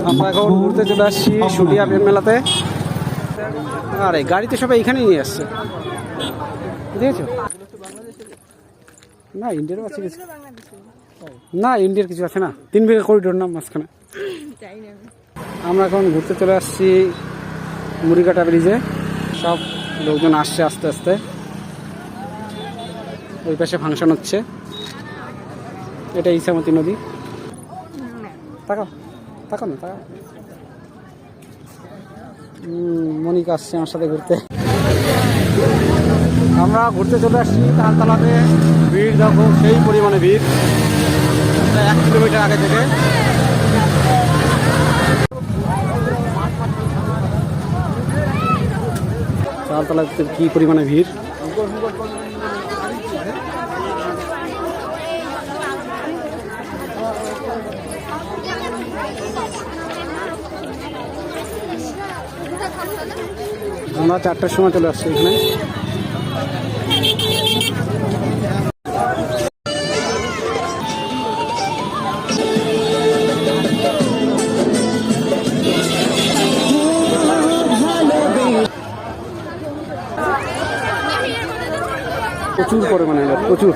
আমরা এখন ঘুরতে চলে আসছি শুটিয়া প্রেম মেলাতে। আরে গাড়িতে সবাই এখানেই নিয়ে আসছে, দেখেছো? না ইন্ডিয়ারও আছে কিছু, না ইন্ডিয়ার কিছু আছে না, 3 বিঘা করিডোর নাম মাঝখানে। আমরা এখন ঘুরতে চলে আসছি মুড়িকাটা ব্রিজে। সব লোকজন আসছে আস্তে আস্তে। ওই পাশে ফাংশন হচ্ছে, এটা ইসামতি নদী। তাকাও তাকাও না, তাকাও। মনিকা আসছে আমার সাথে ঘুরতে। আমরা ঘুরতে চলে আসছি তালতলাতে। ভিড় দেখো, সেই পরিমাণে ভিড়, 1 কিলোমিটার আগে থেকে। তালতলাতে কি পরিমাণে ভিড়! আমরা 4টার সময় চলে আসছি এখানে। প্রচুর পরিমাণে, প্রচুর।